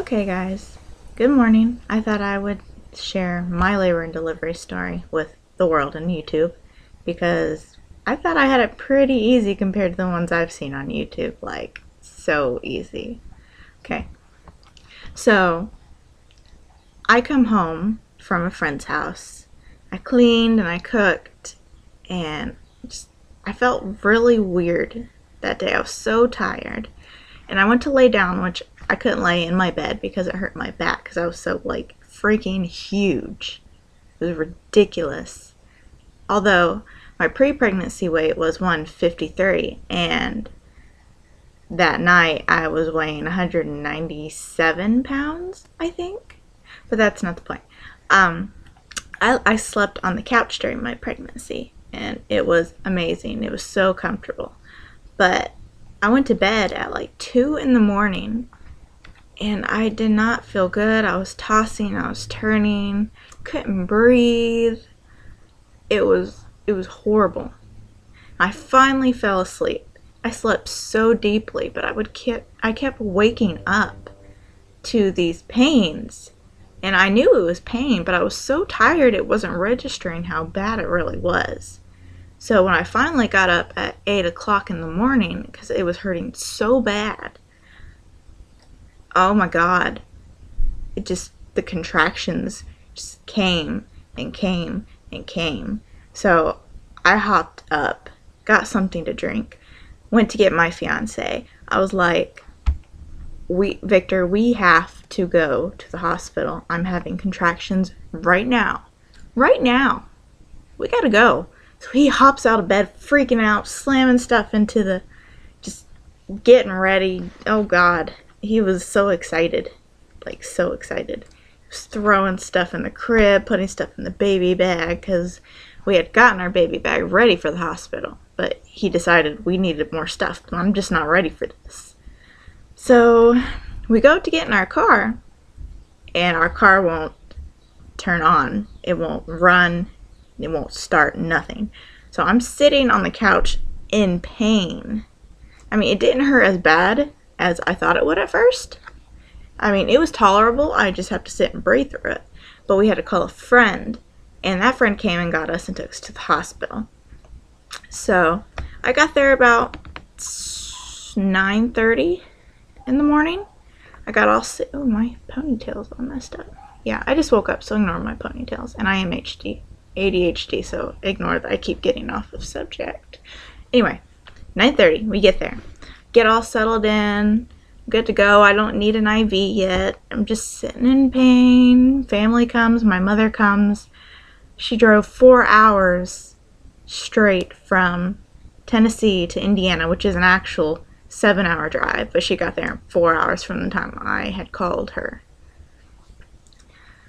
Okay, guys, good morning. I thought I would share my labor and delivery story with the world and YouTube because I thought I had it pretty easy compared to the ones I've seen on YouTube. Like, so easy. Okay, so I come home from a friend's house. I cleaned and I cooked, and I felt really weird that day. I was so tired. And I went to lay down, which I couldn't lay in my bed because it hurt my back because I was so, like, freaking huge. It was ridiculous. Although my pre-pregnancy weight was 153, and that night I was weighing 197 pounds, I think. But that's not the point. I slept on the couch during my pregnancy, and it was amazing. It was so comfortable. But I went to bed at like 2 in the morning, and I did not feel good. I was tossing, I was turning, couldn't breathe. It was horrible. I finally fell asleep. I slept so deeply, but I kept waking up to these pains. And I knew it was pain, but I was so tired it wasn't registering how bad it really was. So when I finally got up at 8 o'clock in the morning, because it was hurting so bad, oh my God, the contractions just came and came and came. So I hopped up, got something to drink, went to get my fiancé. I was like, Victor, we have to go to the hospital. I'm having contractions right now. Right now. We gotta go. So he hops out of bed, freaking out, slamming stuff into just getting ready. Oh God. He was so excited. Like, so excited. He was throwing stuff in the crib, putting stuff in the baby bag, because we had gotten our baby bag ready for the hospital. But he decided we needed more stuff. I'm just not ready for this. So we go to get in our car, and our car won't turn on. It won't run. It won't start, nothing. So I'm sitting on the couch in pain. I mean, it didn't hurt as bad as I thought it would at first. I mean, it was tolerable. I just have to sit and breathe through it. But we had to call a friend, and that friend came and got us and took us to the hospital. So I got there about 9:30 in the morning. I got all sick. Oh, my ponytail's all messed up. Yeah, I just woke up, so ignore my ponytails. And I am ADHD, so ignore that. I keep getting off of subject. Anyway, 9:30, we get there. Get all settled in, good to go. I don't need an IV yet. I'm just sitting in pain. Family comes, my mother comes. She drove 4 hours straight from Tennessee to Indiana, which is an actual 7-hour drive, but she got there in 4 hours from the time I had called her.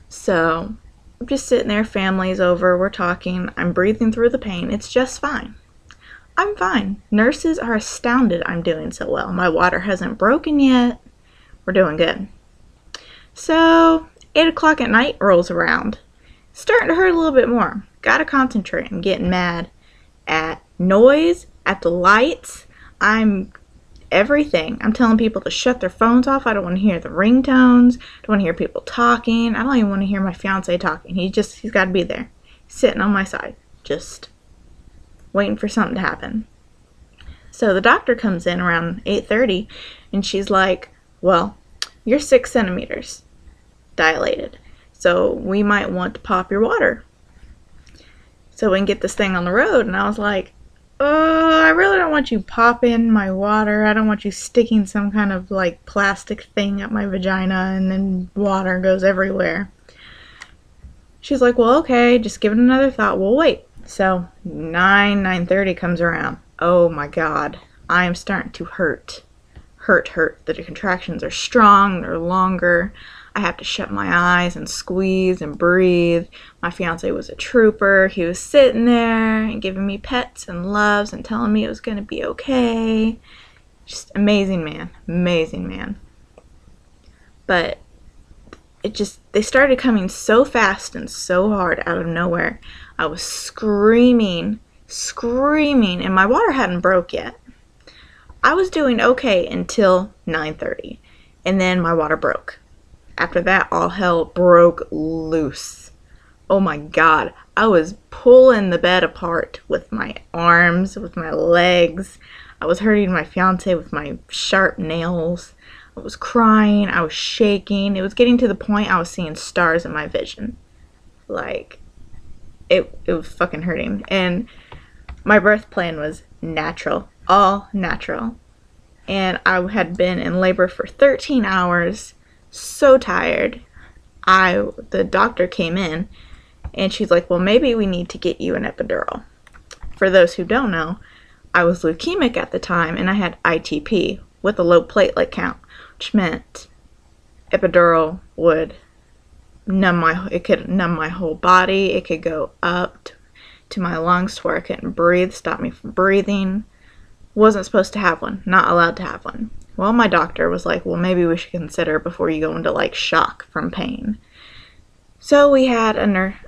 So I'm just sitting there, family's over, we're talking, I'm breathing through the pain, it's just fine. I'm fine. Nurses are astounded I'm doing so well. My water hasn't broken yet. We're doing good. So 8 o'clock at night rolls around. Starting to hurt a little bit more. Gotta concentrate. I'm getting mad at noise, at the lights. Everything. I'm telling people to shut their phones off. I don't want to hear the ringtones. I don't want to hear people talking. I don't even want to hear my fiance talking. He's got to be there, sitting on my side, just waiting for something to happen. So the doctor comes in around 8:30, and she's like, well, you're 6 centimeters dilated, so we might want to pop your water so we can get this thing on the road. And I was like, I really don't want you popping my water. I don't want you sticking some kind of like plastic thing up my vagina and then water goes everywhere. She's like, well, okay, just give it another thought. We'll wait. So 9:30 comes around. Oh my God. I am starting to hurt. The contractions are strong. They're longer. I have to shut my eyes and squeeze and breathe. My fiance was a trooper. He was sitting there and giving me pets and loves and telling me it was going to be okay. Just amazing man. Amazing man. But they started coming so fast and so hard out of nowhere. I was screaming, and my water hadn't broke yet. I was doing okay until 9:30, and then my water broke. After that, all hell broke loose. Oh my God. I was pulling the bed apart with my arms, with my legs. I was hurting my fiance with my sharp nails. I was crying. I was shaking. It was getting to the point I was seeing stars in my vision. Like, it was fucking hurting. And my birth plan was natural. All natural. And I had been in labor for 13 hours. So tired. The doctor came in and she's like, well, maybe we need to get you an epidural. For those who don't know, I was leukemic at the time and I had ITP with a low platelet count, which meant epidural would it could numb my whole body. It could go up to my lungs to where I couldn't breathe, stop me from breathing. Wasn't supposed to have one, not allowed to have one. Well, my doctor was like, well, maybe we should consider before you go into like shock from pain. So we had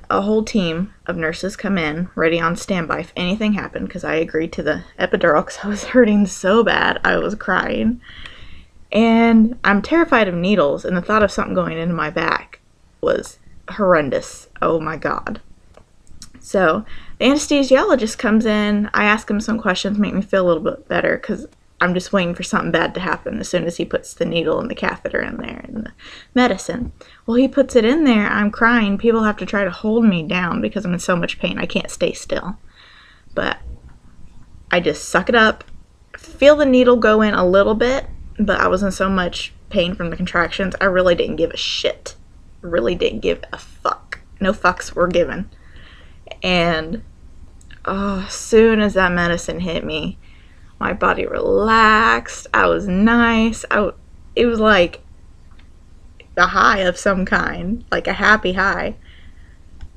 a whole team of nurses come in, ready on standby if anything happened, because I agreed to the epidural because I was hurting so bad. I was crying. And I'm terrified of needles, and the thought of something going into my back was horrendous. Oh my God. So the anesthesiologist comes in. I ask him some questions, make me feel a little bit better, because I'm just waiting for something bad to happen as soon as he puts the needle and the catheter in there and the medicine. Well, he puts it in there. I'm crying. People have to try to hold me down because I'm in so much pain. I can't stay still. But I just suck it up, feel the needle go in a little bit, but I was in so much pain from the contractions, I really didn't give a shit. Really didn't give a fuck. No fucks were given. And as soon as that medicine hit me, my body relaxed. I was nice. It was like a high of some kind, like a happy high.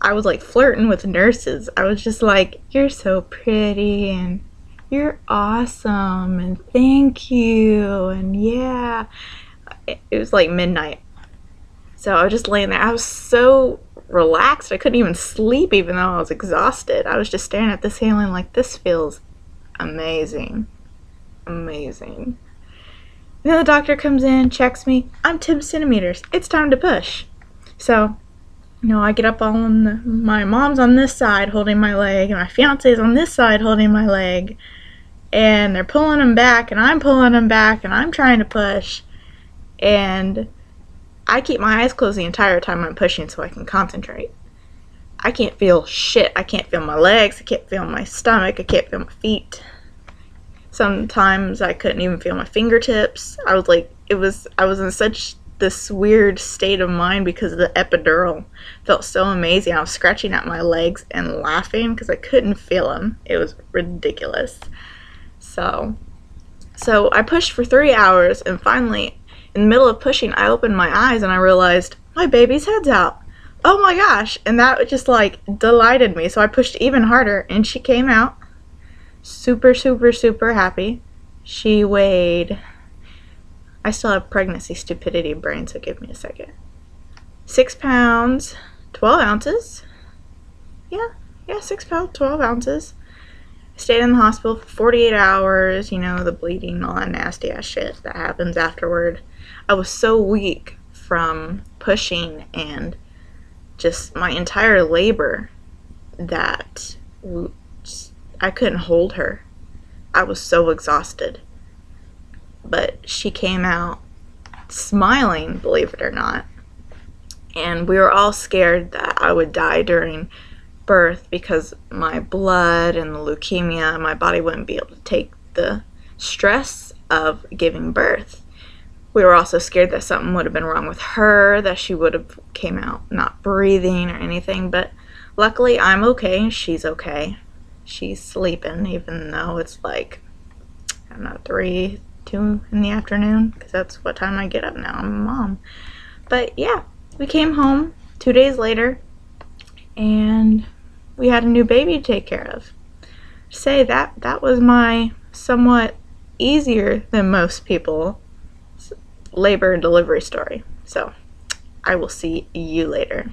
I was like flirting with nurses. I was just like, you're so pretty and you're awesome and thank you and yeah. It was like midnight. So I was just laying there. I was so relaxed. I couldn't even sleep even though I was exhausted. I was just staring at the ceiling like, this feels amazing. Amazing. And then the doctor comes in, checks me. I'm 10 centimeters. It's time to push. So, I get up on my mom's on this side holding my leg, and my fiance's on this side holding my leg. And they're pulling him back, and I'm pulling him back, and I'm trying to push. And I keep my eyes closed the entire time I'm pushing so I can concentrate. I can't feel shit. I can't feel my legs. I can't feel my stomach. I can't feel my feet. Sometimes I couldn't even feel my fingertips. I was in such this weird state of mind because the epidural felt so amazing. I was scratching at my legs and laughing because I couldn't feel them. It was ridiculous. So I pushed for 3 hours, and finally, in the middle of pushing, I opened my eyes and I realized my baby's head's out. Oh my gosh. And that just like delighted me. So I pushed even harder and she came out. Super, super, super happy. She weighed, I still have pregnancy stupidity brain, so give me a second. 6 pounds, 12 ounces. Yeah, 6 pounds, 12 ounces. I stayed in the hospital for 48 hours, the bleeding, all that nasty ass shit that happens afterward. I was so weak from pushing and just my entire labor that I couldn't hold her. I was so exhausted. But she came out smiling, believe it or not. And we were all scared that I would die during birth because my blood and the leukemia, my body wouldn't be able to take the stress of giving birth. We were also scared that something would have been wrong with her, that she would have came out not breathing or anything. But luckily I'm okay. She's okay. She's sleeping, even though it's like, I don't know, 2 in the afternoon, because that's what time I get up now. I'm a mom. But yeah, we came home 2 days later, and we had a new baby to take care of. Say that was my somewhat easier than most people labor and delivery story. So I will see you later.